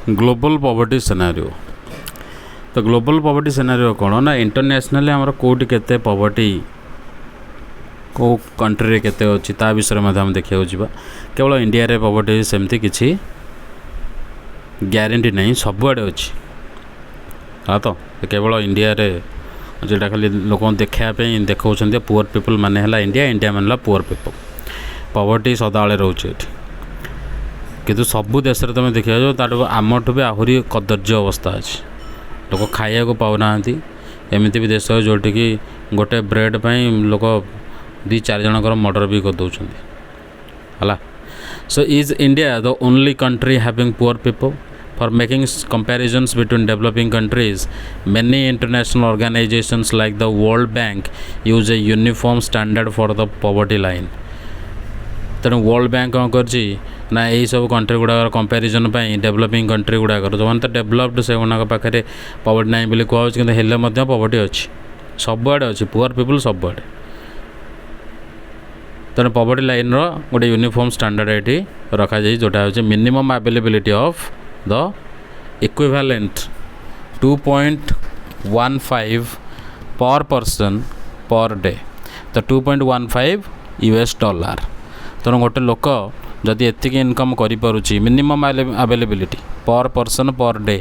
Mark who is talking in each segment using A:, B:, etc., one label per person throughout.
A: Global poverty scenario. तो global poverty scenario कौन ना इंटरनेशनली आमर कौटी केते पॉवर्टी को कंट्री केते अच्छी ता विषय में हम देखा जा केवल इंडिया रे पॉवर्टी सेमती किसी ग्यारंटी नहीं सबुआड़े अच्छी। हाँ तो केवल इंडिया रे जोटा खाली लोक देखापी देखा पुअर पीपल माने है इंडिया इंडिया मानला पुअर पीपल पॉवर्टी सदाबले रोचे किंतु सबू देश में तुम देखा जाओ आमठू भी आहरी कदर्य अवस्था अच्छी लोक खाया को पाऊना एमती भी देश जोटि कि गोटे ब्रेड पर लोक 2-4 जनकर मर्डर भी कर दौरान है। So is India the only country having poor people? For making comparisons between developing countries, many international organizations like the World Bank use a uniform standard for the poverty line. तेणु world bank कौन कर यही सब country गुड़ाक comparison developing country गुड़ाक जो मैंने तो developed से पाखे पॉवर्टी ना बोली कहूँ कि पॉवर्टी अच्छी सबुआड़े अच्छी पुअर पीपल सबुआड़े। तेणु पॉवर्टी लाइन गोटे यूनिफॉर्म स्टैंडर्ड ये रखा जाए जोटा हूँ minimum availability of the equivalent 2.15 per person per day तो 2.15 US डॉलर। तेणु गोटे लोक जदि एतिक इनकम करुच्ची मिनिमम अवेलेबिलिटी पर पर्सन पर डे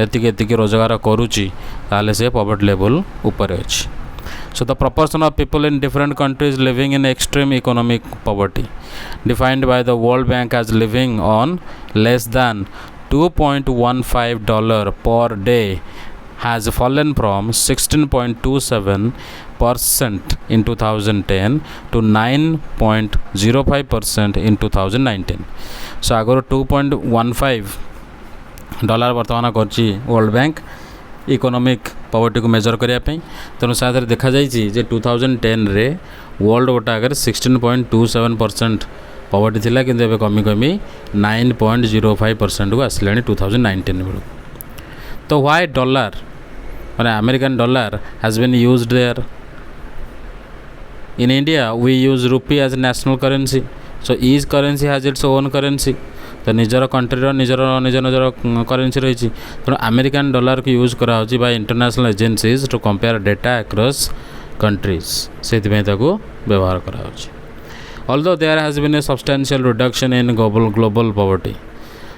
A: एतिक रोजगार करुच्ची ताले से पॉवर्टी लेवल ऊपर अच्छी। So the proportion of people in different countries living in extreme economic poverty defined by the World Bank as living on less than $2.15 per day has fallen from 16.27% in 2010 to 9.05% in 2019. So Agar $2.15 बर्तमान करछि world bank economic poverty को major करने। तेणु साथ देखा जाइए 2010 रे world गोटा आगे 16.27% पॉवर्टी थिला किंतु एबे कमी कमी 9.05% को आसला 2019 बेलू। तो व्हाई डॉलर माने American dollar has been used there? In India we use rupee as national currency. So each currency has its own currency. तो निजर कंट्री निजर निजर निजर करेंसी रही। तेणु अमेरिकन डॉलर को यूज करा by international agencies to compare data across countries से व्यवहार करा। Although there has been a substantial reduction in global poverty,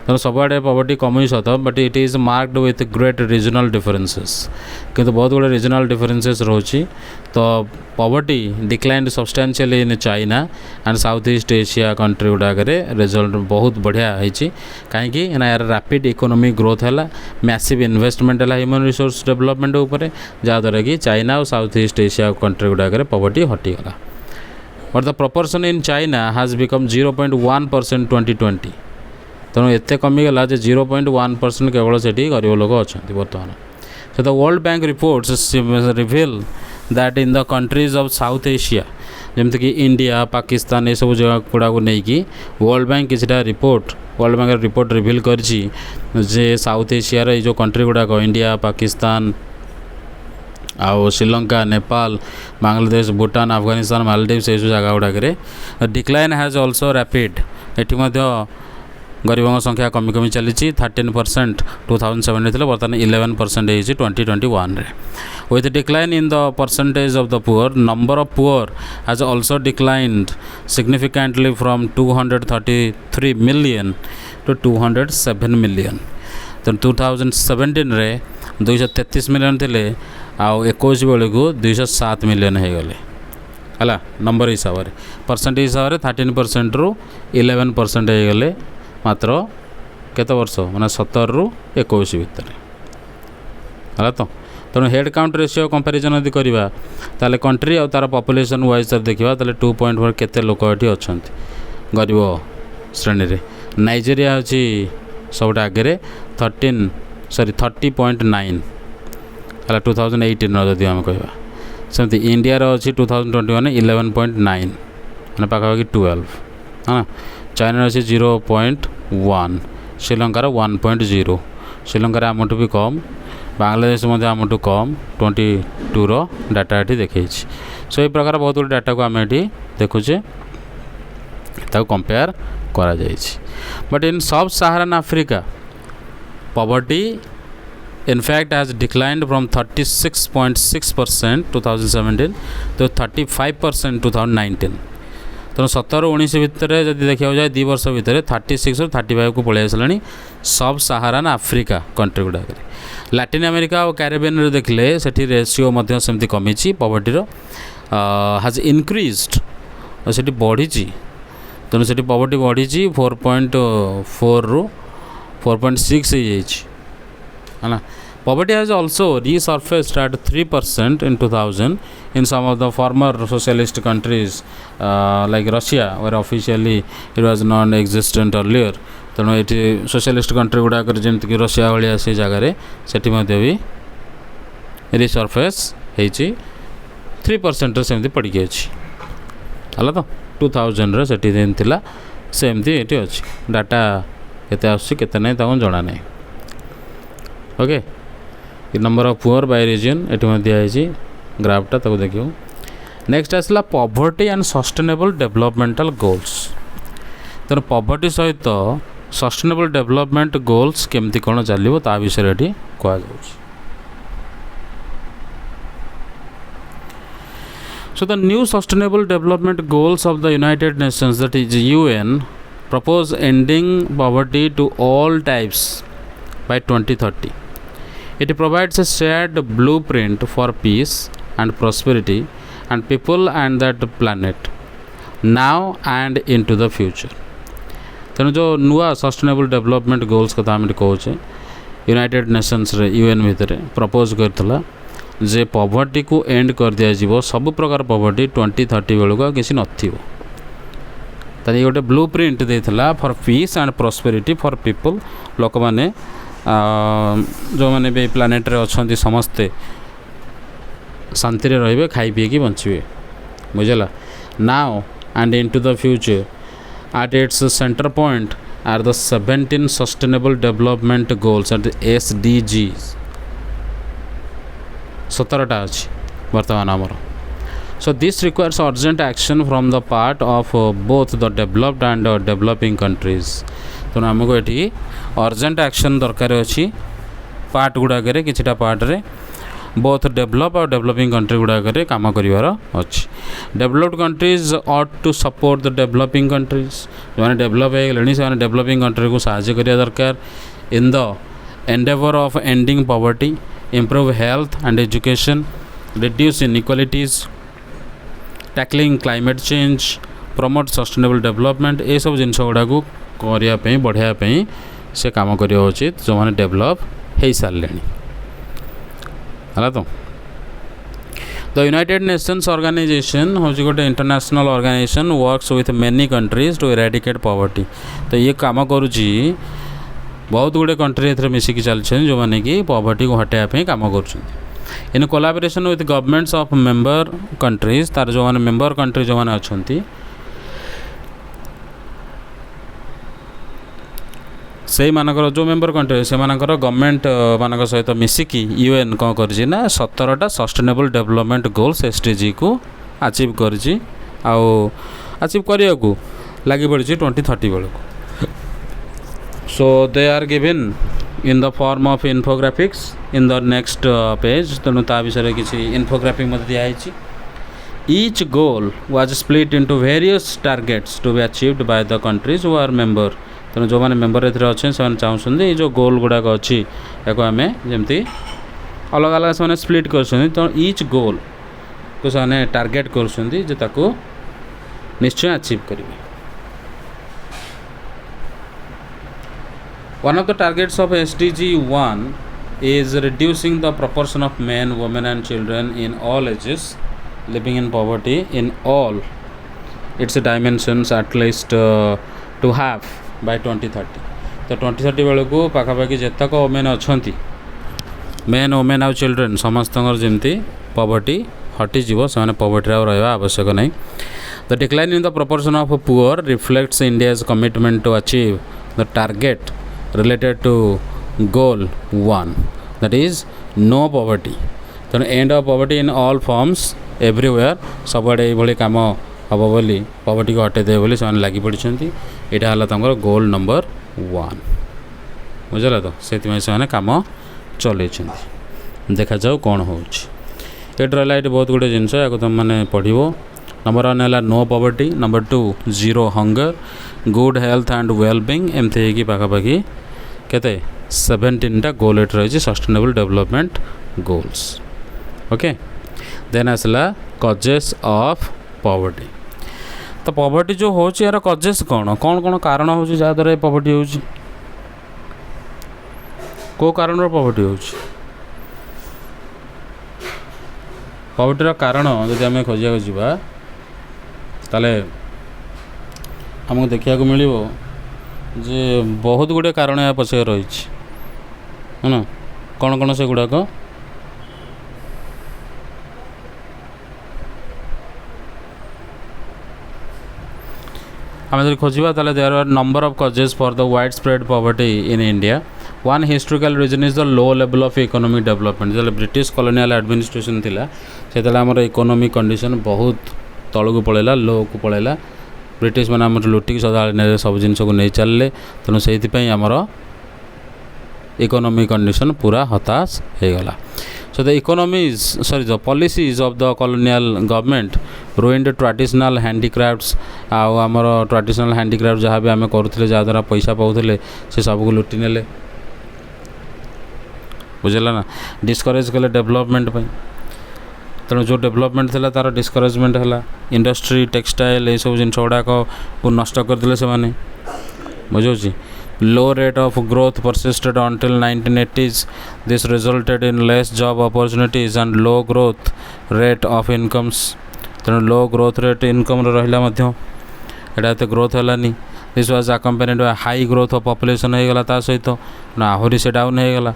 A: तो सबुआड़े पॉवर्टी कमी सत but it is marked with great regional differences किंतु बहुत गुड़े रिजनल डिफरेंसेस रोची। तो poverty declined substantially in China and South East Asia country गुड़ाक result बहुत बढ़िया होती कहीं यार रैपिड इकोनॉमिक ग्रोथ है मैसिव इन्वेस्टमेंट है ह्यूमन रिसोर्स डेवलपमेंट उपर जहाँद्वारा कि चाइना और साउथ ईस्ट एशिया कंट्री गुड़ाक पॉवर्टी हटिगला। But the proportion in China has become 0.1% 2020। तेणु एत कमीगला 0.1% केवल से गरीब लोग अच्छा बर्तमान। So the world bank reports reveal that in the countries of south Asia जमती कि इंडिया पाकिस्तान ये सब जगह गुड़ा को लेकिन वर्ल्ड बैंक किसी रिपोर्ट रिवील कर साउथ एशियार ये जो कंट्री गुड़ाक इंडिया पाकिस्तान आउ श्रीलंका नेपाल बांग्लादेश भूटान अफगानिस्तान मालदीव्स ये जगह गुड़ाक डिक्लाइन हैज़ ऑल्सो रैपिड। एटी गरीबों संख्या कमी कमी चली 13% 2007 थी बर्तमान 11% 2021 रे। With decline in the percentage of the poor number of poor has also declined significantly from 233 million to 207 million. तो 2017 रे 233 मिलियन थे आउ 21 बेलू को 207 मिलियन हो गले है नंबर हिसाब से परसेंटेज हिसाब से 13% रु 11% हो गले मात्र केते वर्ष माने 17 रु 21 भितर है। तो तेणु हेड काउंट रेशियो कंपेरिजन यदि करवा ताले कंट्री और तार पॉपुलेशन वाइज देखा ताले 2.4 केते लोक ये अच्छा गरीब श्रेणी रे। नाइजेरिया अच्छी सब आगे 30.9 है 2018 जदि आम कह सेमती इंडिया अच्छी 2021 11.9 मैंने पाखापाखि 12 हाँ। चाइना अच्छी 0.1 श्रीलंकार 1.0 श्रीलंकार आमठू भी कम बांग्लादेश आमठू कम 22 रो डाटा ये देखी। सो ये प्रकार बहुत गुड डाटा को आम ये देखुचे कंपेयर करा जाइछि। बट इन सब सहारान Africa poverty in fact has declined from 36.6% 2017 to 35% 2019. तेणु 17-19 भितर जदि देखा जाए 2 वर्ष भितर 36 ରୁ 35 को पलि आसला सब सहारान आफ्रिका कंट्री गुड़ाक. लैटिन अमेरिका और कैरिबियन देखले सेठी रेशियो सेमती कमी पॉवर्टी हाज इनक्रीज्ड से बढ़ी. तेणु से पॉवर्टी बढ़ी 4.4 ରୁ 4.6 है ना. Poverty has also resurfaced at 3% in 2000 in some of the former socialist countries like Russia, where officially it was non-existent earlier. तेणु ये सोशलिस्ट कंट्री गुड़ाक जमीक रशिया भाया से जगार से भी रिसर्फेस हो 3% सेमती पड़ी अच्छी है तो 2000 से सेमती ये अच्छी डाटा केते आसते ना जना ना. Okay number of poor by region ये दिखाई ग्राफटा तक देखियो. नेक्स्ट आसला poverty and sustainable developmental goals. तेणु पॉवर्टी सहित सस्टेनेबल डेवलपमेंट गोल्स केमती कौन चलो ता विषय ये कह. So the new sustainable development goals of the United Nations, that is UN, propose ending poverty to all types by 2030. It provides a shared blueprint for peace and prosperity and people and that planet now and into the future. तेणु जो नुआ sustainable development goals कथा आम कहे United Nations रे UN भितर propose करथिला जे poverty को and कर दिया जीवो सब प्रकार पॉवर्टी 2030 बेलू किसी नथिबो. तारी गोटे ब्लू प्रिंट देथिला for peace and prosperity for people. लोक माने जो मैंने भी प्लानेट रे अछंती समस्ते शांति रे रहिबे खाई पी की बंचिबे बुझला. Now and into the future at its center point are the 17 sustainable development goals at SDGs. 17टा अछि वर्तमान आमर. So this requires urgent action from the part of both the developed and developing countries. तो आमको ये urgent action दरकार अच्छी part गुड़ाक किछिटा पार्ट रे बोथ डेवलप और डेवलपिंग कंट्री गुड़ाक काम करार अच्छी. Developed countries ought to support the developing countries. जो मैंने डेवलप हो से डेवलपिंग कंट्री को साहाय्य करिया दरकार in the Endeavour of ending poverty, improve health and education, reduce inequalities, tackling climate change, promote sustainable development. ये सब जिन गुड़ा को करने बढ़ाई से काम करवा उचित जो मैंने डेवलप हो सारे है तो. द यूनाइटेड नेशंस ऑर्गेनाइजेशन हूँ गोटे international organization works with many countries to eradicate poverty. तो ये काम करुच्ची बहुत गुड़े कंट्री ए मिसिकी चलते जो मैंने कि पॉवर्टी को हटाइवाई काम कर. In collaboration with governments of member countries तार जो मैंने मेंबर कंट्री जो मैंने अच्छा से मानकर जो मेंबर कंट्री से मानकर गवर्नमेंट मान सहित मिसिकी यूएन कौन कर 17टा सस्टेनेबल डेवलपमेंट गोल्स एसडीजी को अचीव कर अचीव करने को लगी पड़ी 2030 बेलू. So they are given in the form of infographics in the next page. तेणु ता विषय किसी इन्फोग्राफिक मत दिखाई. Each goal was split into various targets to be achieved by the countries who are member. तेणु जो मैंने मेंबर अच्छे से चाहते ये जो गोल गुड़ाक अच्छी या आम जमी अलग अलग से स्प्लिट कर. तो ईच गोल को से टारगेट कर निश्चय अचीव करेंगे. One of the targets of SDG 1 is reducing the proportion of men, women and children in all ages living in poverty in all its dimensions at least to half by 2030. तो 2030 बेलू को पाखापाखि जेतक men अच्छा men women आउ children समस्त जमी poverty हटिजी से पॉवर्टी रहा आवश्यक नहीं. The decline in the proportion of poor reflects India's commitment to achieve the target related to goal 1, that is no poverty. तेणु end of poverty in all forms everywhere सबुआड़े ये कम हम बोली पॉवर्टी को हटेदे बोली से लगी पड़ी. यहाँ गोल नंबर 1. ବୁଝିଲା ତ, ସେଥିପାଇଁ ସେମାନେ କାମ ଚଲେଇଛନ୍ତି। ଦେଖାଯାଉ କ'ଣ ହେଉଛି। ଏଠି ରହିଲା ଏଠି ବହୁତ ଗୁଡ଼ିଏ ଜିନିଷ, ୟାକୁ ତୁମମାନେ ପଢ଼ିବ। ନମ୍ବର 1 ହେଲା no poverty, number 2 zero hunger, good health and wellbeing, ଏମିତି ହେଇକି ପାଖାପାଖି କେତେ 17ଟା ଗୋଲ୍ ଏଠି ରହିଛି sustainable development goals. Okay, then ଆସିଲା କଜେସ୍ ଅଫ୍ ପଭର୍ଟି। ତ ପଭର୍ଟି ଯେଉଁ ହେଉଛି ଏହାର କଜେସ୍ କ'ଣ କ'ଣ କାରଣ ହେଉଛି ଯାହାଦ୍ୱାରା ଏ ପଭର୍ଟି ହେଉଛି? କେଉଁ କାରଣର ପଭର୍ଟି ହେଉଛି? ପଭର୍ଟିର କାରଣ ଯଦି ଆମେ ଖୋଜିବାକୁ ଯିବା ତାହେଲେ ଆମକୁ ଦେଖିବାକୁ ମିଳିବ ଯେ ବହୁତ ଗୁଡ଼ିଏ କାରଣ ଏହା ପଛରେ ରହିଛି। ହଁ, କ'ଣ ସେଗୁଡ଼ାକ? ଆମେ ଯଦି ଖୋଜିବା ତାହେଲେ there are number of causes for the widespread poverty in India. One historical reason is the low level of economic development. ଯେତେବେଳେ ବ୍ରିଟିଶ କଲୋନିଆଲ୍ ଆଡ଼ମିନିଷ୍ଟ୍ରେସନ୍ ଥିଲା ସେତେବେଳେ ଆମର ଇକୋନୋମିକ୍ କଣ୍ଡିସନ୍ ବହୁତ ତଳକୁ ପଳେଇଲା, ଲୋକୁ ପଳେଇଲା। ବ୍ରିଟିଶ ମାନେ ଆମର ଲୁଟିକି ସଦାବେଳେ ନେଲେ, ସବୁ ଜିନିଷକୁ ନେଇ ଚାଲିଲେ। ତେଣୁ ସେଇଥିପାଇଁ ଆମର ଇକୋନୋମିକ୍ କଣ୍ଡିସନ୍ ପୁରା ହତାଶ ହେଇଗଲା। So the policies of the colonial government ruined traditional handicrafts। ଆଉ ଆମର ଟ୍ରାଡ଼ିସନାଲ୍ ହ୍ୟାଣ୍ଡିକ୍ରାଫ୍ଟ ଯାହା ବି ଆମେ କରୁଥିଲେ, ଯାହାଦ୍ୱାରା ପଇସା ପାଉଥିଲେ, ସେ ସବୁକୁ ଲୁଟି ନେଲେ। ବୁଝିଲା ନା? ଡିସ୍କରେଜ୍ କଲେ ଡେଭଲପମେଣ୍ଟ ପାଇଁ। ତେଣୁ ଯେଉଁ ଡେଭଲପମେଣ୍ଟ ଥିଲା ତା'ର ଡିସ୍କରେଜମେଣ୍ଟ ହେଲା। ଇଣ୍ଡଷ୍ଟ୍ରି, ଟେକ୍ସଟାଇଲ୍, ଏଇସବୁ ଜିନିଷ ଗୁଡ଼ାକ ନଷ୍ଟ କରିଦେଲେ ସେମାନେ। ବୁଝାଉଛି? Low rate of growth persisted until 1980s. This resulted in less job opportunities and low growth rate of incomes। ତେଣୁ ଲୋ ଗ୍ରୋଥ୍ ରେଟ୍ ଇନକମ୍ର ରହିଲା ମଧ୍ୟ ଏଇଟା ଏତେ ଗ୍ରୋଥ୍ ହେଲାନି। This was accompanied by high growth of population ହେଇଗଲା, ତା ସହିତ ଆହୁରି ସେ ଡାଉନ୍ ହେଇଗଲା।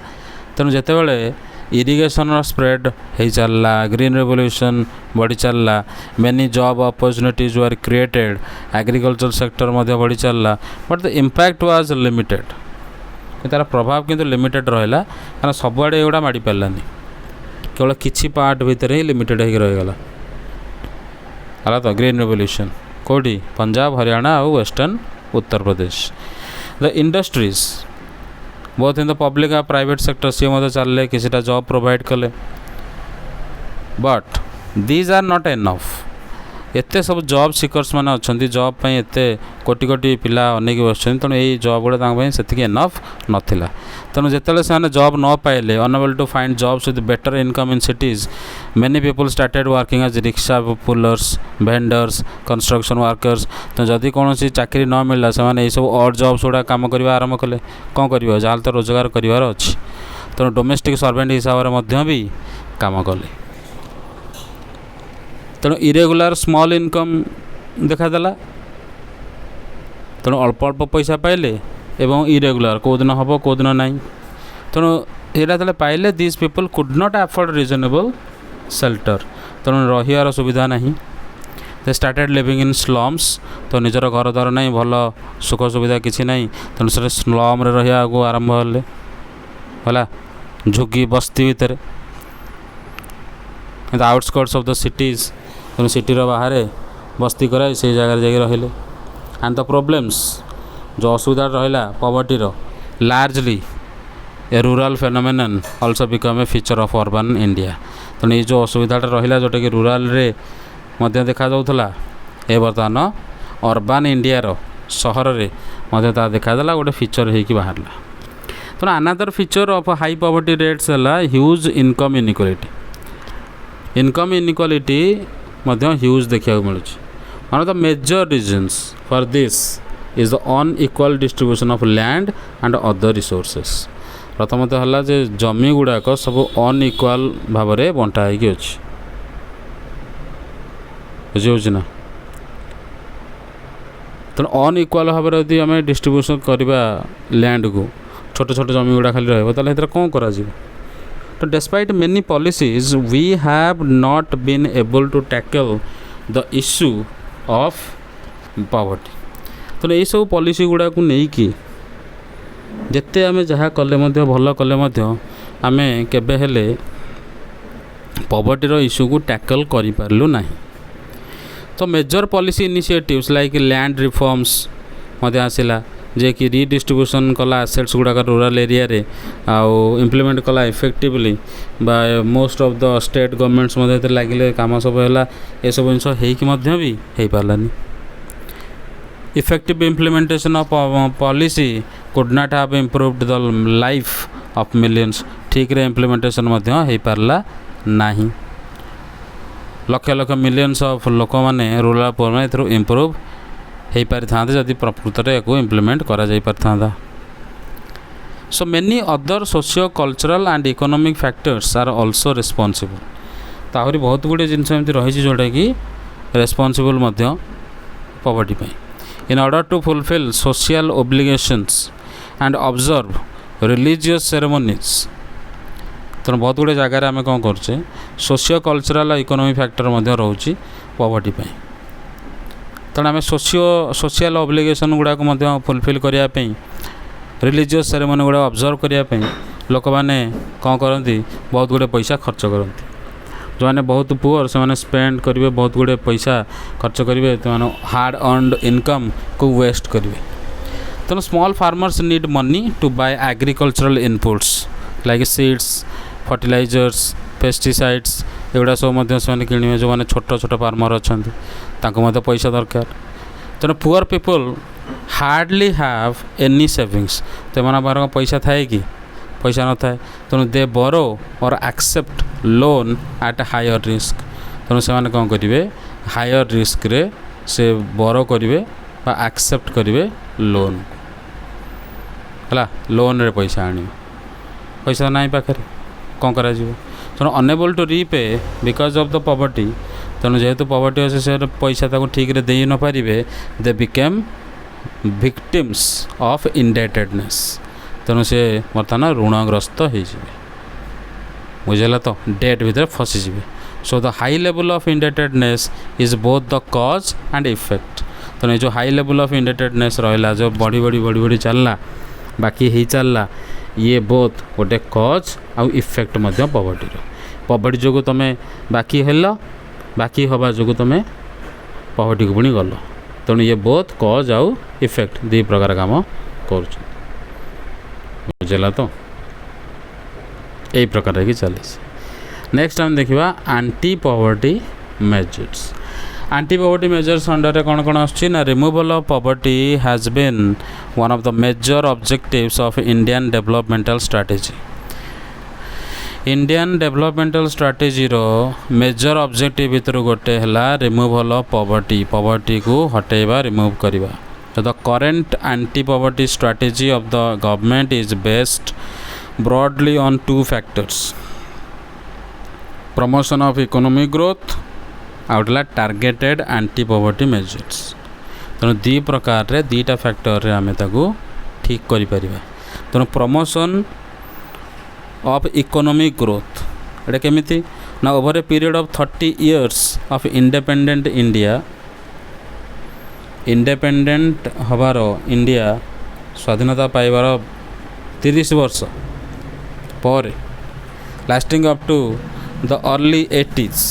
A: ତେଣୁ ଯେତେବେଳେ ଇରିଗେସନ୍ର ସ୍ପ୍ରେଡ୍ ହେଇ ଚାଲିଲା, ଗ୍ରୀନ୍ ରେଭଲ୍ୟୁସନ୍ ବଢ଼ି ଚାଲିଲା, many job opportunities were created, agriculture sector ମଧ୍ୟ ବଢ଼ି ଚାଲିଲା, but the impact was limited. ତା'ର ପ୍ରଭାବ କିନ୍ତୁ ଲିମିଟେଡ଼୍ ରହିଲା, କାରଣ ସବୁଆଡ଼େ ଏଗୁଡ଼ା ମାଡ଼ି ପାରିଲାନି, କେବଳ କିଛି ପାର୍ଟ ଭିତରେ ହିଁ ଲିମିଟେଡ଼୍ ହେଇକି ରହିଗଲା। ହେଲା ତ ଗ୍ରୀନ୍ ରେଭଲ୍ୟୁସନ୍ କେଉଁଠି? ପଞ୍ଜାବ, ହରିୟାଣା ଆଉ western Uttar Pradesh. The industries both in the public and private sector ସିଏ ମଧ୍ୟ ଚାଲିଲେ, କିଛିଟା ଜବ୍ ପ୍ରୋଭାଇଡ଼ କଲେ, but these are not enough. ଏତେ ସବୁ ଜବ୍ ସିକର୍ସ ମାନେ ଅଛନ୍ତି, ଜବ୍ ପାଇଁ ଏତେ କୋଟି କୋଟି ପିଲା ଅନେଇକି ବସିଛନ୍ତି, ତେଣୁ ଏଇ ଜବ୍ ଗୁଡ଼ା ତାଙ୍କ ପାଇଁ ସେତିକି ଏନଫ୍ ନଥିଲା। ତେଣୁ ଯେତେବେଳେ ସେମାନେ ଜବ୍ ନ ପାଇଲେ, unable to find jobs with better income in cities, many people started working as rickshaw pullers, vendors, construction workers. ତ ଯଦି କୌଣସି ଚାକିରି ନ ମିଳିଲା, ସେମାନେ ଏଇସବୁ ଅଡ୍ ଜବ୍ସ ଗୁଡ଼ା କାମ କରିବା ଆରମ୍ଭ କଲେ। କ'ଣ କରିବ? ଯାହାହେଲେ ତ ରୋଜଗାର କରିବାର ଅଛି। ତେଣୁ ଡୋମେଷ୍ଟିକ୍ ସର୍ଭେଣ୍ଟ ହିସାବରେ ମଧ୍ୟ ବି କାମ କଲେ। ତେଣୁ ଇରେଗୁଲାର ସ୍ମଲ୍ ଇନକମ୍ ଦେଖାଦେଲା। ତେଣୁ ଅଳ୍ପ ଅଳ୍ପ ପଇସା ପାଇଲେ ଏବଂ ଇରେଗୁଲାର, କେଉଁଦିନ ହେବ କେଉଁଦିନ ନାହିଁ। ତେଣୁ ଏଇଟା ଯେତେବେଳେ ପାଇଲେ, this people could not afford reasonable shelter. ତେଣୁ ରହିବାର ସୁବିଧା ନାହିଁ। They started living in slums. ତ ନିଜର ଘର ଦ୍ୱାର ନାହିଁ, ଭଲ ସୁଖ ସୁବିଧା କିଛି ନାହିଁ। ତେଣୁ ସେ ସ୍ଲମ୍ରେ ରହିବାକୁ ଆରମ୍ଭ ହେଲେ, ହେଲା ଝୁଗି ବସ୍ତି ଭିତରେ, ଦ ଆଉଟସ୍କର୍ଟସ୍ ଅଫ୍ ଦ ସିଟିଜ୍। ତେଣୁ ସିଟିର ବାହାରେ ବସ୍ତି କରାଇ ସେଇ ଜାଗାରେ ଯାଇକି ରହିଲେ। ଆଣ୍ଡ ଦ ପ୍ରୋବ୍ଲେମ୍ସ, ଯେଉଁ ଅସୁବିଧା ରହିଲା ପଭର୍ଟିର, largely a rural phenomenon also become a feature of urban India. ତେଣୁ ଏଇ ଯେଉଁ ଅସୁବିଧାଟା ରହିଲା, ଯେଉଁଟାକି ରୁରାଲ୍ରେ ମଧ୍ୟ ଦେଖାଯାଉଥିଲା, ଏ ବର୍ତ୍ତମାନ ଅର୍ବାନ୍ ଇଣ୍ଡିଆର ସହରରେ ମଧ୍ୟ ତାହା ଦେଖାଦେଲା, ଗୋଟେ ଫିଚର୍ ହେଇକି ବାହାରିଲା। ତେଣୁ another feature of high poverty rates ହେଲା huge income inequality. Income inequality ମଧ୍ୟ ହ୍ୟୁଜ୍ ଦେଖିବାକୁ ମିଳୁଛି। One of the major reasons for this is the unequal distribution of land and other resources. ପ୍ରଥମତଃ ହେଲା ଯେ ଜମି ଗୁଡ଼ାକ ସବୁ ଅନଇକ୍ୱାଲ୍ ଭାବରେ ବଣ୍ଟା ହେଇକି ଅଛି। ବୁଝିହେଉଛି ନା? ତେଣୁ ଅନଇକ୍ୱାଲ୍ ଭାବରେ ଯଦି ଆମେ ଡିଷ୍ଟ୍ରିବ୍ୟୁସନ୍ କରିବା ଲ୍ୟାଣ୍ଡକୁ, ଛୋଟ ଛୋଟ ଜମି ଗୁଡ଼ା ଖାଲି ରହିବ, ତାହେଲେ ସେଥିରେ କ'ଣ କରାଯିବ? ତ despite many policies we have not been able to tackle the issue of poverty. तो यही सब पॉलिसी गुड़ा को लेकिन जिते आम जहाँ कले भल कले आम केबे हेले पॉवर्टी इश्यू को टैकल करि पारलु नाही। तो major policy initiatives like land reforms आसला, जे कि रिडिस्ट्रीब्यूशन कला एसेट्स गुड़ाक रूराल एरिया रे आउ इम्प्लीमेंट कला इफेक्टिवली बा most of the state governments मध्य लगिले काम सब है ये सब जिन हो भी हो पारानी effective implementation of policy could not have improved the life of millions ठीक रे इम्प्लीमेंटेशन हो पारला नहीं लक्ष लक्ष मिलियंस ऑफ लोक मैंने रूराल पुअर में इम्प्रूव हो पारि था जदि प्रकृत में या इम्प्लीमेंट करा जाई पारि था so many other socio cultural and economic factors are also responsible तो आहरी बहुत गुड़े जिन रही जोटा कि responsible poverty in order to fulfil social obligations and observe religious ceremonies तेणु बहुत गुड़े जगार आम कौन करे सोशियो कल्चरल इकोनॉमिक फैक्टर रोचे पॉवर्टी तेणु आम सोशल ओब्लिगेशन गुड़ाक फुलफिल करने रिलीजियस सेरेमनी गुड़ा ऑब्जर्व करने लोक मैंने कौन करती बहुत गुड़े पैसा खर्च करती जो मैंने बहुत पुअर से मैंने स्पेंड करेंगे बहुत गुड़े पैसा खर्च करेंगे तो हार्ड अर्नड इनकम को वेस्ट करेंगे तेणु small farmers need money to buy agricultural inputs like seeds fertilisers pesticides एगुड़ा सब से किणवे जो मैंने छोट छोट फार्मर अच्छा पैसा दरकार तेणु poor people hardly have any savings तो यहाँ पैसा थाए कि पैसा न थाए तेणु दे बोरो और accept loan at higher risk तेणु से कौन करेंगे हायर रिस्क रे से बोरो करेंगे एक्सेप्ट करेंगे लोन है लोन रे पैसा आने पैसा ना पाखे कौन करा तेणु unable to repay because of the poverty तेणु जेहेतु पॉवर्टी अच्छे से पैसा ठीक रे दे न पारे they became victims of indebtedness तेणु से बर्तमान ऋणग्रस्त हो बुझेगा तो डेट भितर फसीजे so the high level of indebtedness is both the cause and effect तेणु जो हाई लेवल ऑफ इंडेटेडनेस रहा जो बढ़ी बढ़ी बढ़ी बढ़ी चलला बाकी ही चलला ये बोथ गोटे कॉज आउ इफेक्ट पॉवर्टी जो तुम्हें बाकी हेल बाकी हवा जो तुम्हें पॉवर्टी को पुणी गल तेणु ये बोथ कॉज आउ इफेक्ट दी प्रकार काम कर बुझेगा तो यही प्रकार की चली नेक्स्ट हम देखा anti poverty measures anti poverty measures under कौन कौन आना removal of poverty has been one of the major objectives of Indian developmental strategy Indian developmental strategy रो मेजर ऑब्जेक्टिव भितर गोटे है रिमूवल ऑफ पॉवर्टी को हटेबा रिमूव करवा the current anti poverty strategy of the government is based broadly on two factors promotion of economic growth आउटला targeted anti poverty measures तेणु दी प्रकार रे दीटा फैक्टर रे आमे ताकू ठीक करि परिबा तेणु प्रमोशन ऑफ इकोनॉमिक ग्रोथ एटा केमिति ना over a period of 30 years of independent India independent हबार इंडिया स्वाधीनता पाइबार 30 वर्ष पर lasting up to the early 80s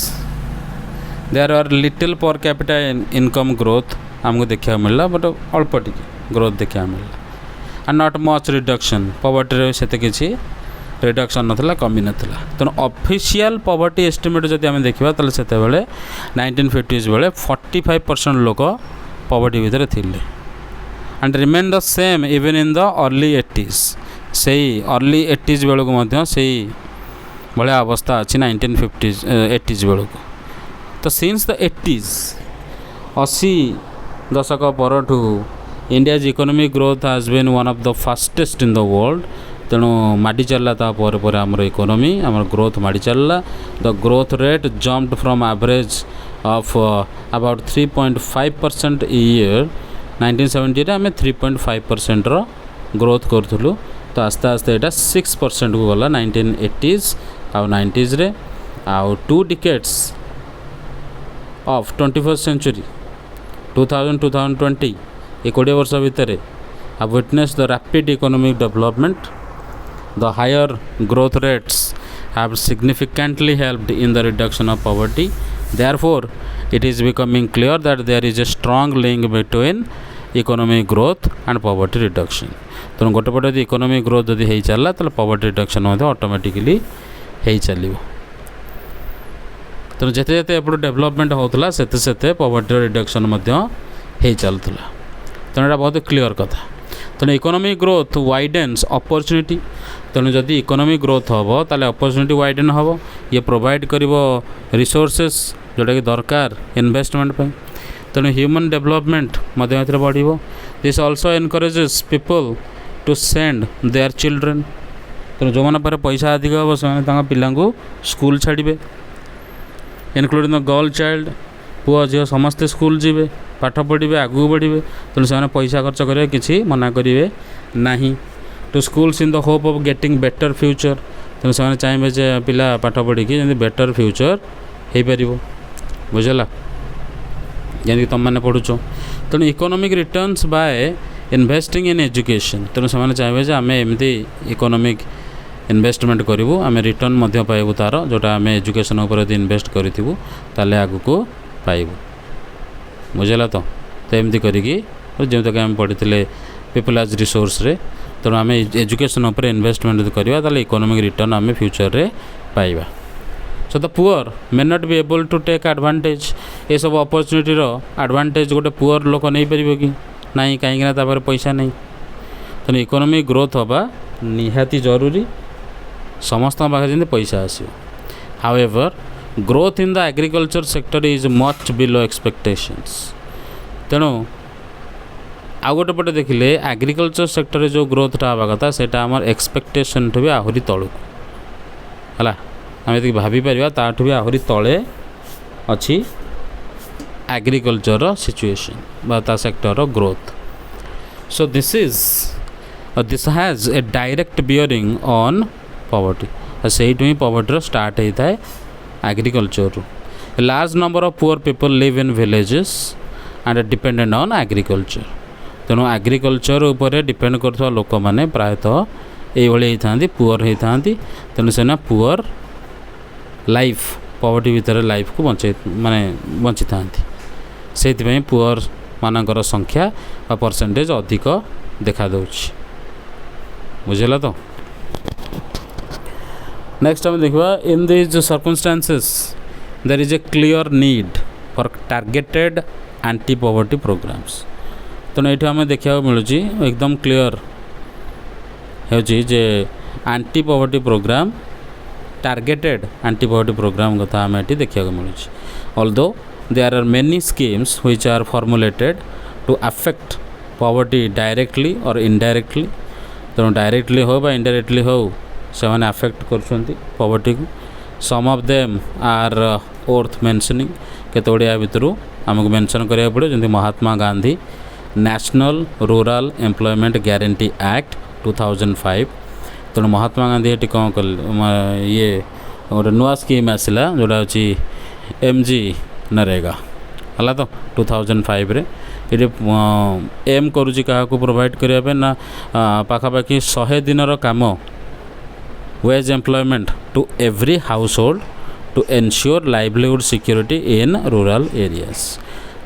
A: there are little per capita income growth आमको देखा मिलला बट अल्प टी ग्रोथ देखा मिलला and not much reduction poverty से किसी रिडक्शन नाला कमी नाला तेणु ऑफिशियल पॉवर्टी एस्टिमेट जब आम देखा तो से 1950s बेले 45% लोक पॉवर्टी भितर थिले and remain the same even in the early 80s से अर्ली 80s बेलू से भाया अवस्था अच्छी 1950s 80s बेलू तो सिंस द 80s 80 दशक परठू India's economic growth has been one of the fastest in the world तेणु माड़ी चलला पर आमर इकोनॉमी आमर ग्रोथ माड़ी चलला the growth rate jumped from average of about 3.5% year 1970 आम 3.5% रो ग्रोथ करूँ तो आस्ते आस्ते यहाँ 6% को गला 1980s आउ 90s रे आउ 2 decades ऑफ 21st century 2000-2020 ये 20 वर्ष भितर have witnessed the rapid economic development. The higher growth rates have significantly helped in the reduction of poverty. Therefore, it is becoming clear that there is a strong link between economic growth and poverty reduction. तेणु गोटे पटे यदि economic growth जदि हो चलला तो poverty reduction automatically हो चलो। तेणु जिते जिते एपट डेवलपमेंट होता से पॉवर्टी रिडक्शन हो चलूला। तेणु यहाँ बहुत क्लीयर कथा। तेणु इकोनॉमिक ग्रोथ वाइडेन्स अपॉर्चुनिटी। तेणु जदि इकोनॉमिक ग्रोथ हम ताले अपॉर्चुनिटी वाइडेन हम। ये प्रोवाइड करिवो रिसोर्सेस जोटा कि दरकार इन्वेस्टमेंट पे। तेणु ह्यूमन डेवलपमेंट बढ़िबो। This also encourages people to send their children. तेणु जो मैंने पर पैसा अधिक हम से पिला स्कूल छाड़े इनक्लूडिंग द गर्ल चाइल्ड। पुआ झील समस्ते स्कूल जीवे पाठ पढ़े आगू बढ़े। तेणु से पैसा खर्च करेंगे किसी मना करेंगे ना। To schools in the hope of getting better future. तेणु से चाहिए जे पिला पाठ पढ़ी कि बेटर फ्यूचर हो पार। बुझला जमी तुम मैंने पढ़ुच। तेणु economic returns by investing in education. तेणु से चाहिए जे आम एमती इकोनॉमिक इन्वेस्टमेंट करूँ आम रिटर्न पाइबू तार जोटा आम एजुकेशन उपर यदि इन्वेस्ट करूँ ताले आगु को पाइबू। बुझेगा तो एमती करी जमीक आम पढ़ी पीपल एज रिसोर्स रे। तेणु आम एजुकेशन उपर इन्वेस्टमेंट करवा ताले इकोनॉमिक रिटर्न आम फ्यूचर रे पाइबा। So the poor may not be able to take advantage. ये सब अपॉर्चुनिटी एडवांटेज गोटे पुअर लोक नहीं पार कि नहीं कहीं पैसा नहीं। तेणु इकोनॉमिक ग्रोथ हवा निहाती जरूरी। समस्त पाखे जमी पैसा आसो। However growth in the agriculture sector is much below expectations. तेणु आउ गोटे पटे देखिले एग्रीकल्चर सेक्टर जो ग्रोथटा हवा कथा सेटा आमर एक्सपेक्टेशन ठू भी आहरी तलू है। आम ये भाभी पार ताठू भी आहरी तले अच्छी एग्रीकल्चर सिचुएशन बा sector growth. So this has a direct bearing on poverty. से ही पॉवर्टी स्टार्ट होता है agriculture. Large number of poor people live in villages and dependent on agriculture. तेणु एग्रीकल्चर उपर डिपेंड कर लोक मैंने प्रायतः ये होता पुअर होता। तेणु से पुअर लाइफ पॉवर्टी भितर लाइफ को बचे माने बची था। से पुअर मानकर संख्या बा परसेंटेज अधिक देखा दूँ। बुझेगा तो नेक्स्ट हम देखा in these circumstances there is a clear need for targeted anti poverty programmes. तेणु ये आम देखा मिलूँ एकदम क्लियर जे anti poverty programme targeted anti poverty programme कथा आम ये देखा मिलूँ। Although there are many schemes which are formulated to affect poverty directly और इनडायरेक्टली। तेणु डायरेक्टली हो बा इनडायरेक्टली हो से मैंने अफेक्ट कर पॉवर्टी को। Some of them are worth mentioning. केते गुड़िया भितर आमको मेंशन करिया पड़े जमी Mahatma Gandhi national rural employment guarantee act 2005। तेणु महात्मा गांधी ये कौन कल ये गोटे नुआ स्कीम आसला जोटा अच्छी MG नरेगा है तो 2005 रे ये एम करुँच क्या प्रोवाइड करने ना पाखापाखि 100 दिन काम wage employment to every household to ensure livelihood security in rural areas.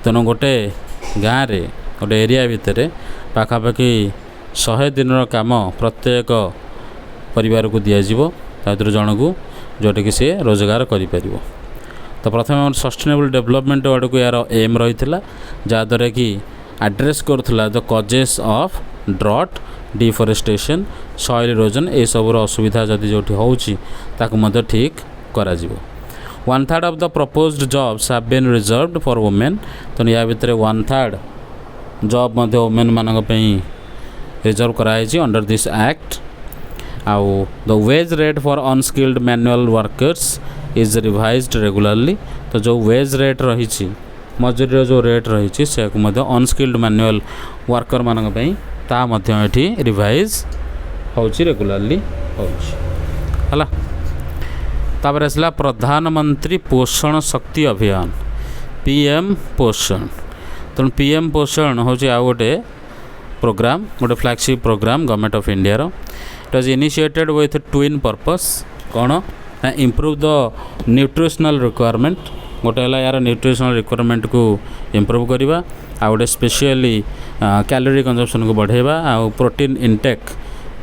A: तेणु गोटे गाँव रे गोटे एरिया भितर पाखापाखि 100 दिन काम प्रत्येक परिवार को दिज्व जन को जोटा कि सी रोजगार करें। तो प्रथम सस्टेनेबल डेवलपमेंट आड़ को यार एम रही जहाँद्वारा कि एड्रेस करुला the causes of drought deforestation soil erosion ये सबूर असुविधा जदि जो होती ठीक करा 1/3 of the proposed jobs have been reserved for women. तो या भितर 1/3 जॉब वुमेन मान रिजर्व कराई अंडर दिस एक्ट। आउ the wage rate for unskilled manual workers is revised regularly. तो जो वेज रेट रही मजूरी जो रेट रही से अनस्किल्ड मैनुअल वर्कर मान रिवाइज होची रेगुलरली है। तापर आसला प्रधानमंत्री पोषण शक्ति अभियान PM पोषण। तेणु PM पोषण हूँ आउ गोटे प्रोग्राम गोटे flagship program government of India रो। It was initiated with twin purpose कौन ना इम्प्रूव द न्यूट्रिशनल रिक्वायरमेंट गोटे है यार न्यूट्रिशनल रिक्वायरमेंट को इम्प्रूव करवा आ गोटे स्पेशली कैलोरी कंजम्पशन को बढ़ेबा आ प्रोटीन इनटेक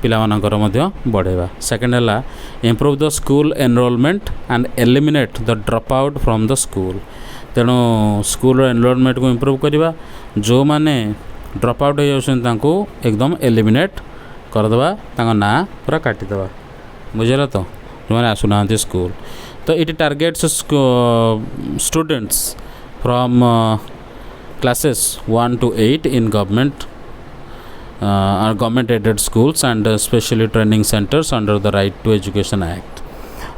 A: पिलामानकर मध्य बढ़ेबा। सेकेंड है improve the school enrolment and eliminate the drop out from the school. तेणु स्कूल एनरोलमेंट को इम्प्रूव करवा, जो मैंने ड्रॉप आउट हो जाऊँ एकदम एलिमिनेट करदे, ना पूरा काटिदेवा। बुझे तो जो मैंने आसुना स्कूल। तो it targets students from classes 1 to 8 in government aided schools and specially training centers under the Right to Education Act।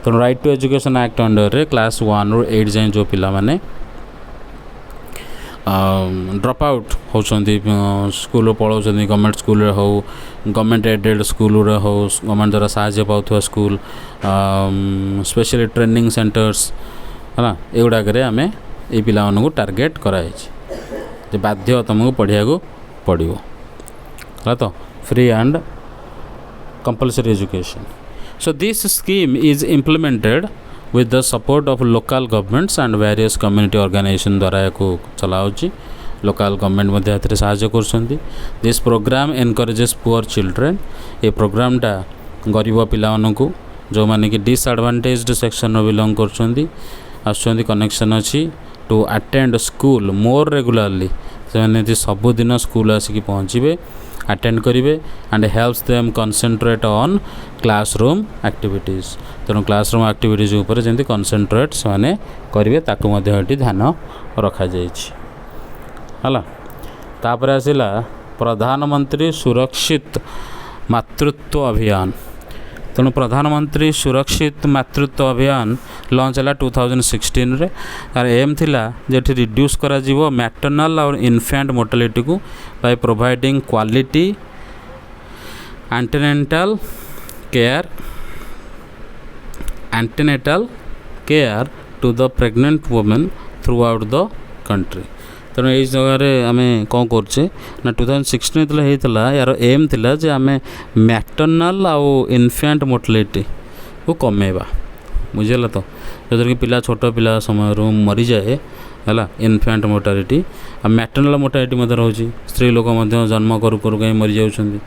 A: तो right to education act under रे क्लास 1 ରୁ 8 जाए जो पिला माने ड्रॉप आउट होचंदी स्कूल पढ़ाऊँ, गवर्नमेंट स्कूल हो, गवर्नमेंट एडेड स्कूल हो, गवर्नमेंट द्वारा साहाय्य पाउथुवा स्कूल, स्पेशली ट्रेनिंग सेंटर्स है एगुड़ाक आम ये पिला टार्गेट कराई बाध्य तुमको पढ़िया पड़ो है तो free and compulsory education. So this scheme is implemented with the support of local governments and various community organization द्वारा को चलाउची। लोकल गवर्नमेंट मध्य एथरे सहाय्य करछंती। This program encourages poor children. ये प्रोग्रामटा गरीब पिला मानकू जो माने कि डिसएडवांटेज्ड सेक्शन रो बिलोंग करछंती आछंती कनेक्शन अछि to attend school more regularly. से सबुदिन स्कूल आसिक पहुँचे अटेंड करेंगे and helps them concentrate on classroom activities. तेणु क्लासरूम एक्टिविटीज उपर जमी कॉन्सेंट्रेट से करेंगे ताकू ध्यान रखा है। तापर आसला प्रधानमंत्री सुरक्षित मातृत्व अभियान। तेणु प्रधानमंत्री सुरक्षित मातृत्व अभियान लॉन्च है 2016 रे। तार एम थिला जेठी रिड्यूस करा जीवो मैटरनल और इन्फेंट मोर्टालिटी को by providing quality antenatal care to the pregnant women throughout the country. तेणु ये जगह आम कौन करछे ना 2016 होता यार एम थिला जे आम मैटरनल आउ इन्फेंट मोर्टालिटी को कमेबा। बुझेगा तो जो कि पिला छोट पिला समय मरी जाए है इन्फेंट मोर्टालिटी आ मैटरनल मोर्टालिटी रोचे। स्त्री लोक जन्म करू करू कहीं मरी जाउछंती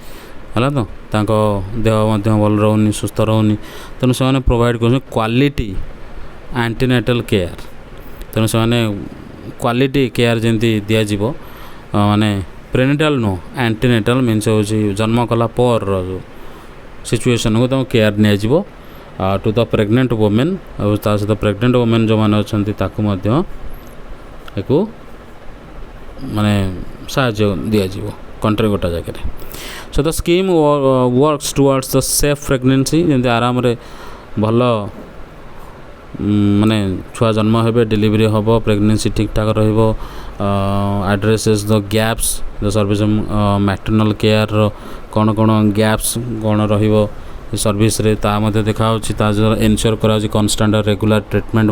A: है तो तांको देह भल रोनी सुस्थ रोनी। तेणु से प्रोवाइड कर क्वालिटी एंटीनेटल केयर। तेणु से क्वालिटी केयर जमी दिज्व माने प्रेनेटाल नो एंटीनेटाल मीन्स हो जन्म कला पर जो सिचुएशन को तुम केयर नियाजिवो टू द प्रेग्नेंट वुमेन और सहित प्रेग्नेंट वुमेन जो मैंने अच्छा ताकू माने साहाय्य दिज्व कंट्री गोटा जगह। So the scheme works towards the safe pregnancy जमी आराम भल माने छुआ जन्म हे डिलीवरी हम प्रेगनेंसी ठीक ठाक addresses the gaps the service maternal care कौन कौन गैप्स कौन सर्विस रे ता देखा एनश्योर करा कन्स्टांट रेगुलर ट्रीटमेंट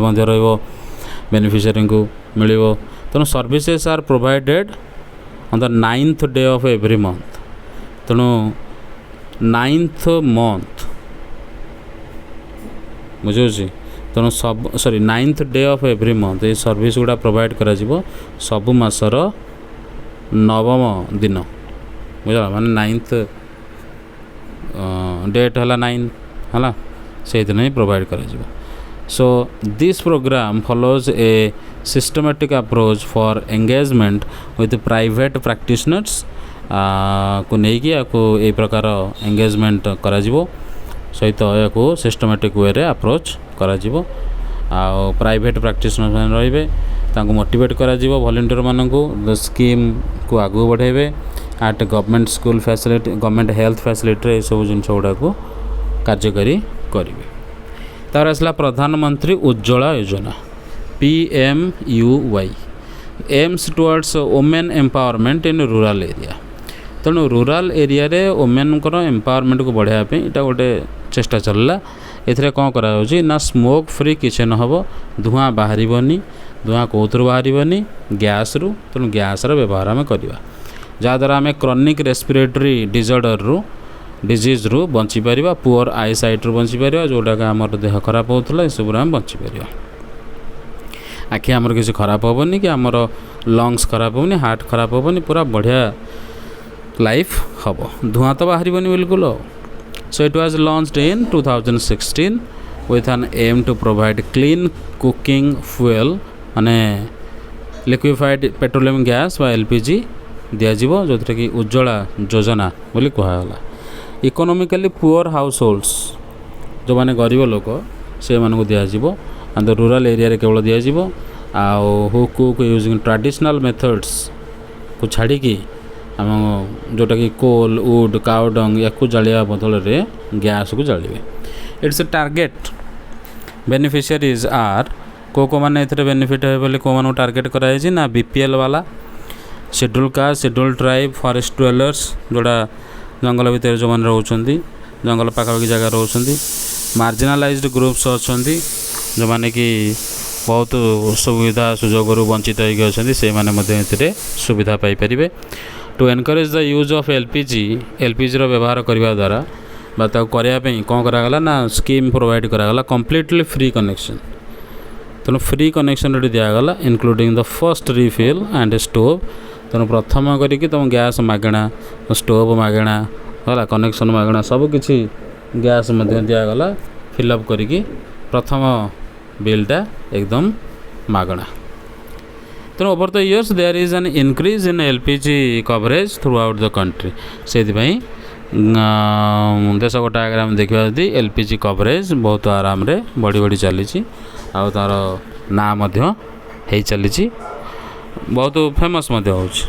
A: बेनिफिशियरी को मिल। तेणु services are provided on the 9th day of every month. तेणु 9th month बुझे तेणु सब 9th day of every month ये सर्विस गुड़ा प्रोवाइड करा सबु मासर 9व दिन। बुझा माने 9th डेट है 9 है से दिन ही प्रोवाइड करा। So this program follows a systematic approach for engagement with private practitioners को लेकिन यह प्रकार एंगेजमेंट करा सहित या सिस्टमैटिक वे रे अप्रोच करा प्राइवेट प्रैक्टिशनर रे मोटिवेट करा वॉलंटियर मानू द स्कीम को आगू बढ़ेबे at government school facility government health facility ये सब जिन गुड़ा को कार्यकारी करेंगे। तार आसला प्रधानमंत्री उज्ज्वला योजना PMUY AIIMS towards women empowerment in rural area. तेणु रूरल एरिया रे वुमेन एम्पावरमेंट को बढ़ाया यहाँ गोटे चेष्टा चलला। एथिरे कौन करा ना स्मोक फ्री किचन हम धुआं बाहर धुआं कौथर बाहर गैस रु। तेणु गैस व्यवहार आम करवा जहाँद्वारा आम क्रॉनिक रेस्पिरेटरी डिजॉर्डर डिजीज रु बची पार पुअर आई साइट रु बची पार जोटा आम देह खराब होता सब आम बची पार। आखि आमर किसी खराब हेनी कि आमर लंग्स खराब होनी हार्ट खराब हेनी पूरा बढ़िया ଲାଇଫ୍ ହେବ, ଧୂଆଁ ତ ବାହାରିବନି ବିଲକୁଲ। So it was launched in 2016 with an aim to provide clean cooking fuel ମାନେ liquefied petroleum gas ବା LPG ଦିଆଯିବ, ଯେଉଁଥିରେ କି ଉଜ୍ଜଳା ଯୋଜନା ବୋଲି କୁହାଗଲା। ଇକୋନୋମିକାଲି ପୁଅର୍ ହାଉସ୍ ହୋଲ୍ଡସ୍, ଯେଉଁମାନେ ଗରିବ ଲୋକ ସେମାନଙ୍କୁ ଦିଆଯିବ। ଆଣ୍ଡ ରୁରାଲ୍ ଏରିଆରେ କେବଳ ଦିଆଯିବ। ଆଉ ହୁ କୁକ୍ ୟୁଜିଂ ଟ୍ରାଡ଼ିସନାଲ୍ ମେଥଡ଼୍ସକୁ ଛାଡ଼ିକି ଆମ ଯେଉଁଟାକି କୋଲ୍ ଉଡ଼୍ କାଉଡଙ୍ଗ ୟାକୁ ଜାଳିବା ବଦଳରେ ଗ୍ୟାସ୍କୁ ଜାଳିବେ। ଇଟ୍ସ ଏ ଟାର୍ଗେଟ୍ ବେନିଫିସିଆରିଜ୍ ଆର୍ କେଉଁମାନେ ଏଥିରେ ବେନିଫିଟ୍ ହେବେ ବୋଲି କେଉଁମାନଙ୍କୁ ଟାର୍ଗେଟ୍ କରାଯାଇଛି ନା BPL ବାଲା, schedule caste, schedule tribe, forest dwellers ଯେଉଁଟା ଜଙ୍ଗଲ ଭିତରେ ଯେଉଁମାନେ ରହୁଛନ୍ତି, ଜଙ୍ଗଲ ପାଖାପାଖି ଜାଗା ରହୁଛନ୍ତି, ମାର୍ଜିନାଲାଇଜ୍ଡ ଗ୍ରୁପ୍ସ ଅଛନ୍ତି ଯେଉଁମାନେ କି ବହୁତ ସୁବିଧା ସୁଯୋଗରୁ ବଞ୍ଚିତ ହୋଇକି ଅଛନ୍ତି, ସେଇମାନେ ମଧ୍ୟ ଏଥିରେ ସୁବିଧା ପାଇପାରିବେ। To encourage the use of ଏଲ୍ପିଜିର ବ୍ୟବହାର କରିବା ଦ୍ୱାରା ବା ତାକୁ କରିବା ପାଇଁ କ'ଣ କରାଗଲା ନା ସ୍କିମ୍ ପ୍ରୋଭାଇଡ଼ କରାଗଲା, କମ୍ପ୍ଲିଟଲି ଫ୍ରି କନେକ୍ସନ୍। ତେଣୁ ଫ୍ରି କନେକ୍ସନ୍ ଏଠି ଦିଆଗଲା including the first refill and stove. ତେଣୁ ପ୍ରଥମ କରିକି ତୁମ ଗ୍ୟାସ୍ ମାଗଣା, ଷ୍ଟୋଭ୍ ମାଗଣା ହେଲା, କନେକ୍ସନ୍ ମାଗଣା, ସବୁକିଛି ଗ୍ୟାସ୍ ମଧ୍ୟ ଦିଆଗଲା ଫିଲ୍ଅପ୍ କରିକି। ପ୍ରଥମ ବିଲ୍ଟା ଏକଦମ ମାଗଣା। ତେଣୁ over the years there is an increase in LPG coverage throughout the country. ସେଇଥିପାଇଁ ଦେଶ ଗୋଟା ଆଗରେ ଆମେ ଦେଖିବା ଯଦି LPG କଭରେଜ୍ ବହୁତ ଆରାମରେ ବଢ଼ି ବଢ଼ି ଚାଲିଛି। ଆଉ ତା'ର ନାଁ ମଧ୍ୟ ହେଇ ଚାଲିଛି, ବହୁତ ଫେମସ୍ ମଧ୍ୟ ହେଉଛି।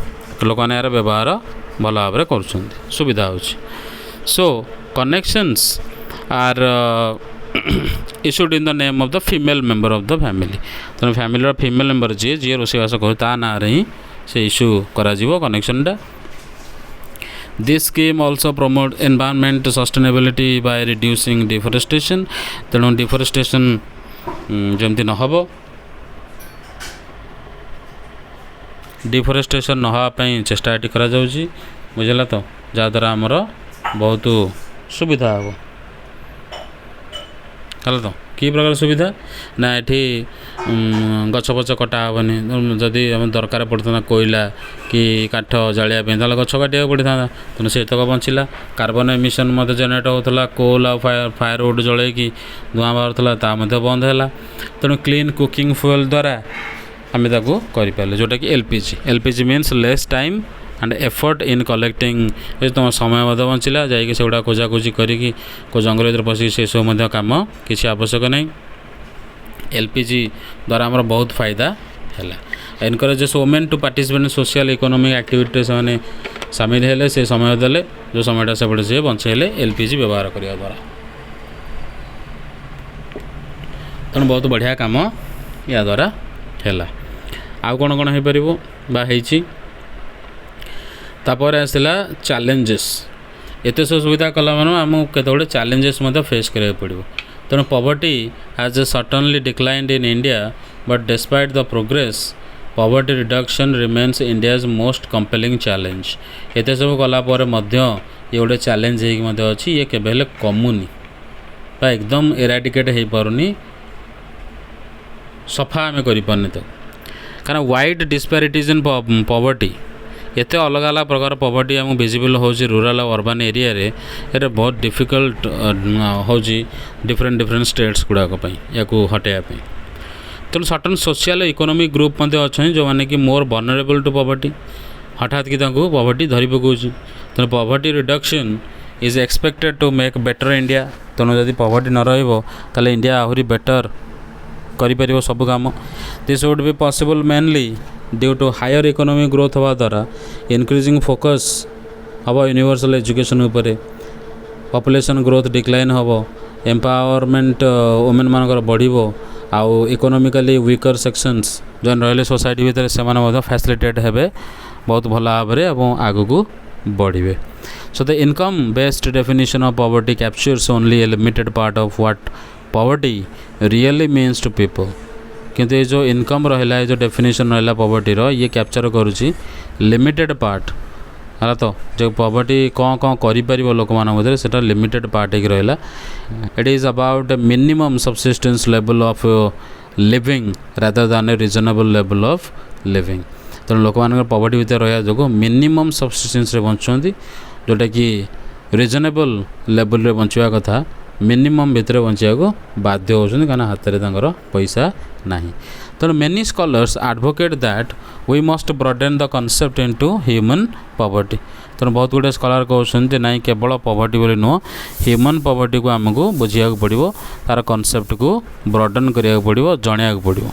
A: ଲୋକମାନେ ଏହାର ବ୍ୟବହାର ଭଲ ଭାବରେ କରୁଛନ୍ତି, ସୁବିଧା ହେଉଛି। So connections are issued in the name of the female member of the family। ତେଣୁ ଫ୍ୟାମିଲିର ଫିମେଲ୍ ମେମ୍ବର ଯିଏ ରୋଷେଇବାସ କରୁ ତା ନାଁରେ ହିଁ ସେ ଇସ୍ୟୁ କରାଯିବ କନେକ୍ସନ୍ଟା। This scheme also promote environment sustainability by reducing deforestation. ତେଣୁ ଡିଫରେଷ୍ଟେସନ୍ ଯେମିତି ନ ହେବ, ଡିଫରେଷ୍ଟେସନ୍ ନ ହେବା ପାଇଁ ଚେଷ୍ଟା ଏଠି କରାଯାଉଛି, ବୁଝିଲା ତ, ଯାହାଦ୍ୱାରା ଆମର ବହୁତ ସୁବିଧା ହେବ। ହେଲା ତ କି ପ୍ରକାର ସୁବିଧା ନା ଏଠି ଗଛ ଫଛ କଟା ହେବନି। ଯଦି ଆମେ ଦରକାର ପଡ଼ିଥାନ୍ତା କୋଇଲା କି କାଠ ଜାଳିବା ପାଇଁ ତାହେଲେ ଗଛ କାଟିବାକୁ ପଡ଼ିଥାନ୍ତା, ତେଣୁ ସେତକ ବଞ୍ଚିଲା। କାର୍ବନ୍ ଏମିସନ୍ ମଧ୍ୟ ଜେନେରେଟ୍ ହେଉଥିଲା, କୋଲ୍ ଆଉ ଫାୟାରଉଡ଼୍ ଜଳେଇକି ଧୂଆଁ ବାହାରୁଥିଲା, ତା ମଧ୍ୟ ବନ୍ଦ ହେଲା। ତେଣୁ କ୍ଲିନ୍ କୁକିଂ ଫୁଏଲ୍ ଦ୍ୱାରା ଆମେ ତାକୁ କରିପାରିଲେ, ଯେଉଁଟାକି LPG means less time and effort in collecting. ତୁମ ସମୟ ମଧ୍ୟ ବଞ୍ଚିଲା, ଯାଇକି ସେଗୁଡ଼ା ଖୋଜାଖୋଜି କରିକି କେଉଁ ଜଙ୍ଗଲ ଭିତରେ ପଶିକି ସେସବୁ ମଧ୍ୟ କାମ କିଛି ଆବଶ୍ୟକ ନାହିଁ। LPG ଦ୍ୱାରା ଆମର ବହୁତ ଫାଇଦା ହେଲା। Encourages women to participate in social economic ଆକ୍ଟିଭିଟିରେ ସେମାନେ ସାମିଲ ହେଲେ, ସେ ସମୟ ଦେଲେ, ଯେଉଁ ସମୟଟା ସେପଟେ ସିଏ ବଞ୍ଚେଇଲେ LPG ବ୍ୟବହାର କରିବା ଦ୍ୱାରା। ତେଣୁ ବହୁତ ବଢ଼ିଆ କାମ ୟା ଦ୍ୱାରା ହେଲା। ଆଉ କ'ଣ କ'ଣ ହେଇପାରିବ ବା ହେଇଛି। ତାପରେ ଆସିଲା ଚ୍ୟାଲେଞ୍ଜେସ୍। ଏତେ ସବୁ ସୁବିଧା କଲା ମାନେ ଆମକୁ କେତେଗୁଡ଼ିଏ ଚ୍ୟାଲେଞ୍ଜେସ୍ ମଧ୍ୟ ଫେସ୍ କରିବାକୁ ପଡ଼ିବ। ତେଣୁ poverty has substantially declined in India, but despite the progress poverty reduction remains India's most compelling challenge. ଏତେ ସବୁ କଲା ପରେ ମଧ୍ୟ ଇଏ ଗୋଟେ ଚ୍ୟାଲେଞ୍ଜ ହେଇକି ମଧ୍ୟ ଅଛି, ଇଏ କେବେ ହେଲେ କମୁନି ବା ଏକଦମ ଏରାଡିକେଟ୍ ହେଇପାରୁନି, ସଫା ଆମେ କରିପାରୁନି ତାକୁ। କାରଣ ୱାଇଡ୍ ଡିସ୍ପାରିଟିଜ୍ ଇନ୍ ପଭର୍ଟି, ଏତେ ଅଲଗା ଅଲଗା ପ୍ରକାର ପଭର୍ଟି ଆମକୁ ଭିଜିବଲ୍ ହେଉଛି ରୁରାଲ୍ ଆଉ ଅର୍ବାନ୍ ଏରିଆରେ। ଏଇଟା ବହୁତ ଡିଫିକଲ୍ଟ ହେଉଛି ଡିଫରେଣ୍ଟ ଷ୍ଟେଟ୍ସ ଗୁଡ଼ାକ ପାଇଁ ୟାକୁ ହଟାଇବା ପାଇଁ। ତେଣୁ ସର୍ଟନ୍ ସୋସିଆଲ୍ ଇକୋନୋମିକ୍ ଗ୍ରୁପ୍ ମଧ୍ୟ ଅଛନ୍ତି ଯେଉଁମାନେ କି ମୋର୍ ଭଲନେରେବଲ୍ ଟୁ ପଭର୍ଟି, ହଠାତ୍ କି ତାଙ୍କୁ ପଭର୍ଟି ଧରି ପକାଉଛି। ତେଣୁ poverty reduction is expected two make better India. ତେଣୁ ଯଦି ପଭର୍ଟି ନ ରହିବ ତାହେଲେ ଇଣ୍ଡିଆ ଆହୁରି ବେଟର୍ କରିପାରିବ ସବୁ କାମ। This Wood B possible mainly due to higher economic growth ହେବା ଦ୍ୱାରା ଇନକ୍ରିଜିଂ ଫୋକସ୍ ହେବ ୟୁନିଭର୍ସାଲ୍ ଏଜୁକେସନ୍ ଉପରେ, ପପୁଲେସନ୍ ଗ୍ରୋଥ୍ ଡିକ୍ଲାଇନ୍ ହେବ, ଏମ୍ପାୱାରମେଣ୍ଟ ଓମେନ୍ ମାନଙ୍କର ବଢ଼ିବ, ଆଉ ଇକୋନୋମିକାଲି ୱିକର୍ ସେକ୍ସନ୍ସ ଯେଉଁମାନେ ରହିଲେ ସୋସାଇଟି ଭିତରେ ସେମାନେ ମଧ୍ୟ ଫ୍ୟାସିଲିଟେଟ୍ ହେବେ ବହୁତ ଭଲ ଭାବରେ ଏବଂ ଆଗକୁ ବଢ଼ିବେ। So the income based definition of poverty captures only a limited part of what poverty really means to people। କିନ୍ତୁ ଏ ଯେଉଁ ଇନକମ୍ ରହିଲା, ଏ ଯେଉଁ ଡେଫିନେସନ୍ ରହିଲା ପଭର୍ଟିର, ଇଏ କ୍ୟାପଚର୍ କରୁଛି ଲିମିଟେଡ଼ ପାର୍ଟ ହେଲା। ତ ଯେଉଁ ପଭର୍ଟି କ'ଣ କରିପାରିବ ଲୋକମାନଙ୍କ ଭିତରେ ସେଇଟା ଲିମିଟେଡ଼ ପାର୍ଟ ହେଇକି ରହିଲା। It is about a minimum subsistence level of living rather than a reasonable level of living. ତ तेणु लोक मान पवर्टी भितर रहा जो मिनिमम सब्सिस्टेंस बंचुंट जोटा कि रिजनेबल लेवल रे बंचा कथा मिनिमम भितर बंचा को बाध्य होती कहीं हाथ में पैसा ना। तेणु many scholars advocate that we must broaden the concept into human poverty. तेणु बहुत गुड़े स्कॉलर कहते ना केवल पॉवर्टी बोली नुह ह्यूमन पॉवर्टी को आमको बुझा पड़ो तार कॉन्सेप्ट को ब्रॉडेन करा पड़ो जणा पड़ो।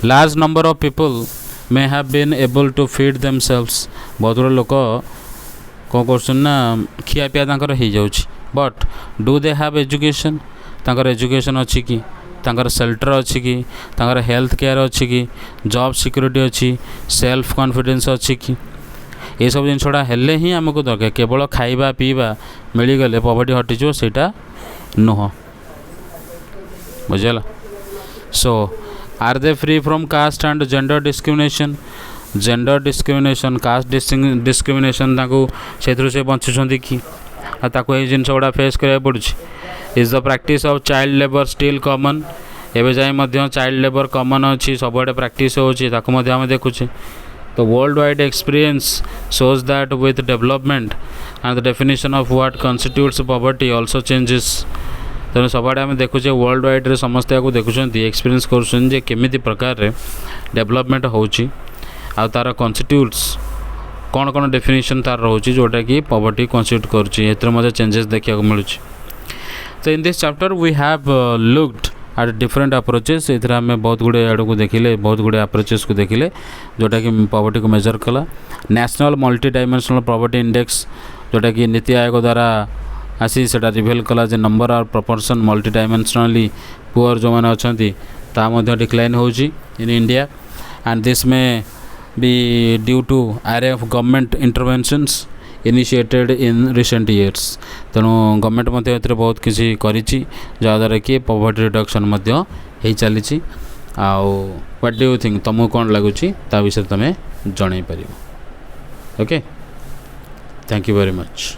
A: Large number of people may have been able to feed themselves. बहुत गुड़े लोक कौन कर खिया पिया हो जाऊँ but do they have education तांकर एजुकेशन अच्छी कि तांकर शेल्टर अच्छी कि तांकर हेल्थ केयर अच्छी कि जॉब सिक्योरिटी अच्छी सेल्फ कॉन्फिडेंस अच्छी कि ये सब जिनसा हेल्ले ही आमको दरकार केवल खाइबा पीवा मिलगले पॉवर्टी हटिज सेटा नुह बुझेगा। So are they free from caste and gender discrimination. Gender discrimination caste discrimination से बचुंट कि ये जिन गुड़ा फेस करा पड़ू। Is the practice of child labour still common. एवं जाए चाइल्ड लेबर कॉमन अच्छी सबुआड़े प्रैक्टिस होमें देखुचे। तो world wide experience shows that with development and the definition of what constitutes poverty also changes. तेणु सबुआड़े आम देखुचे वर्ल्ड वाइड रे समस्ते को देखुं एक्सपीरियंस करमी प्रकार डेवलपमेंट होची आ तार कॉन्स्टिट्यूट्स कौन कौन डेफिनेशन तार रोचे जोटा कि पॉवर्टी कॉन्स्टिट्यूट करुँचे चेंजेस देखा मिलूँ। तो in this chapter we have looked at different approaches. ये आम बहुत गुड़े आड़ को देखिले बहुत गुड़े अप्रोचेस को देखिले जोटा कि पॉवर्टी को मेजर कला। National multi dimensional poverty index जोटा कि नीति आयोग द्वारा आसी सेटा रिवील कला जे नंबर और प्रपोर्शन मल्टी डायमेंशनली पुअर जो मैंने अच्छा डिक्लाइन होची इन इंडिया एंड दिस में be due to array of government interventions initiated in recent years। तेणु गवर्नमेंट मध्य बहुत किसी करिछि जहाँद्वारा कि पॉवर्टी रिडक्शन मध्य हो चली। आउ व्हाट डू यू थिंक तुमको कौन लगुच ता विषय तुम जन पार। Okay thank you very much.